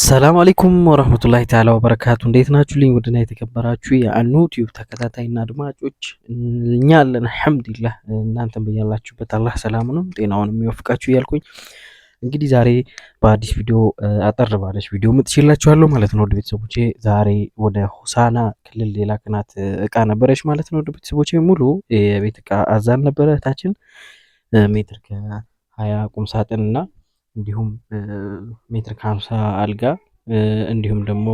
ሰላም አለይኩም ወራህመቱላሂ ተዓላ ወበረካቱ። እንዴት ናችሁልኝ? ውድና የተከበራችሁ የአኑ ቲዩብ ተከታታይና አድማጮች እኛ አለን አልሐምዱሊላህ። እናንተም በያላችሁበት አላህ ሰላሙንም ጤናውንም ይወፍቃችሁ እያልኩኝ እንግዲህ ዛሬ በአዲስ ቪዲዮ አጠር ባለች ቪዲዮ መጥቼላችኋለሁ ማለት ነው። ውድ ቤተሰቦቼ ዛሬ ወደ ሆሳና ክልል የላክናት እቃ ነበረች ማለት ነው። ውድ ቤተሰቦቼ ሙሉ የቤት እቃ አዛን ነበረ እህታችን ሜትር ከ20 ቁም ሳጥን እና እንዲሁም ሜትር ከ50 አልጋ እንዲሁም ደግሞ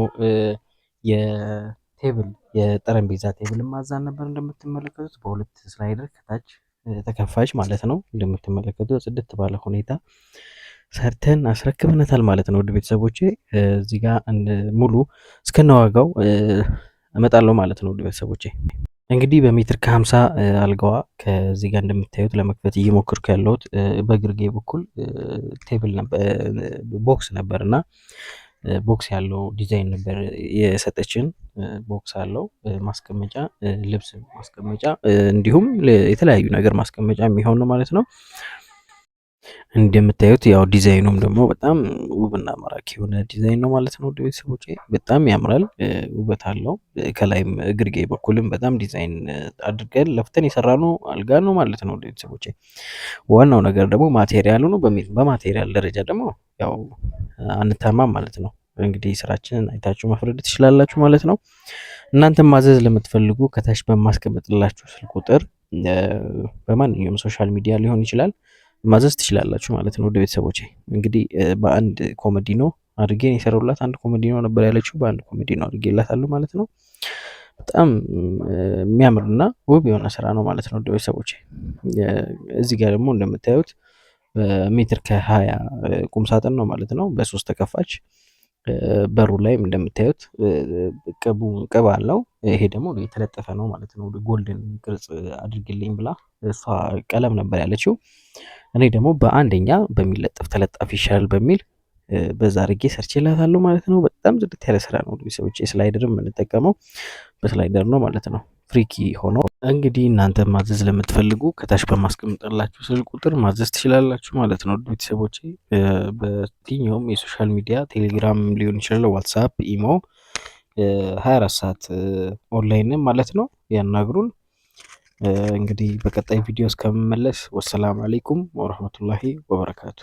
የቴብል የጠረጴዛ ቴብል ማዛን ነበር። እንደምትመለከቱት በሁለት ስላይደር ከታች ተከፋች ማለት ነው። እንደምትመለከቱት ጽድት ባለ ሁኔታ ሰርተን አስረክበናታል ማለት ነው። ውድ ቤተሰቦቼ እዚህ ጋር ሙሉ እስከነዋጋው እመጣለሁ ማለት ነው። ውድ ቤተሰቦቼ እንግዲህ በሜትር ከ50 አልጋዋ ከዚህ ጋር እንደምታዩት ለመክፈት እየሞከርኩ ያለሁት በግርጌ በኩል ቴብል ነበር ቦክስ ነበር እና ቦክስ ያለው ዲዛይን ነበር የሰጠችን። ቦክስ አለው ማስቀመጫ፣ ልብስ ማስቀመጫ እንዲሁም የተለያዩ ነገር ማስቀመጫ የሚሆን ነው ማለት ነው። እንደምታዩት ያው ዲዛይኑም ደግሞ በጣም ውብና ማራኪ የሆነ ዲዛይን ነው ማለት ነው። ውድ ቤተሰቦቼ በጣም ያምራል፣ ውበት አለው። ከላይም ግርጌ በኩልም በጣም ዲዛይን አድርገን ለፍተን የሰራነው አልጋ ነው ማለት ነው። ውድ ቤተሰቦቼ ዋናው ነገር ደግሞ ማቴሪያሉ ነው። በማቴሪያል ደረጃ ደግሞ ያው አንታማም ማለት ነው። እንግዲህ ስራችንን አይታችሁ መፍረድ ትችላላችሁ ማለት ነው። እናንተም ማዘዝ ለምትፈልጉ ከታች በማስቀመጥላችሁ ስልክ ቁጥር በማንኛውም ሶሻል ሚዲያ ሊሆን ይችላል ማዘዝ ትችላላችሁ ማለት ነው። ውድ ቤተሰቦቼ እንግዲህ በአንድ ኮሜዲኖ አድርጌ የሰራሁላት አንድ ኮሜዲኖ ነበር ያለችው፣ በአንድ ኮሜዲኖ አድርጌላታለሁ ማለት ነው። በጣም የሚያምርና ውብ የሆነ ስራ ነው ማለት ነው። ውድ ቤተሰቦቼ እዚህ ጋር ደግሞ እንደምታዩት ሜትር ከ20 ቁም ሳጥን ነው ማለት ነው። በሶስት ተከፋች። በሩ ላይም እንደምታዩት ቅብ አለው። ይሄ ደግሞ የተለጠፈ ነው ማለት ነው። ጎልደን ቅርጽ አድርግልኝ ብላ እሷ ቀለም ነበር ያለችው። እኔ ደግሞ በአንደኛ በሚለጠፍ ተለጣፊ ይሻላል በሚል በዛ አድርጌ ሰርቼላታለሁ ማለት ነው። በጣም ጽድት ያለ ስራ ነው ሰዎች። ስላይደርም የምንጠቀመው በስላይደር ነው ማለት ነው። ፍሪኪ ሆኖ እንግዲህ እናንተ ማዘዝ ለምትፈልጉ ከታች በማስቀምጥላችሁ ስልክ ቁጥር ማዘዝ ትችላላችሁ ማለት ነው። ቤተሰቦቼ በየትኛውም የሶሻል ሚዲያ ቴሌግራም ሊሆን ይችላል፣ ዋትሳፕ፣ ኢሞ 24 ሰዓት ኦንላይን ማለት ነው ያናግሩን። እንግዲህ በቀጣይ ቪዲዮ እስከምመለስ ወሰላም አለይኩም ወረህመቱላሂ ወበረካቱ።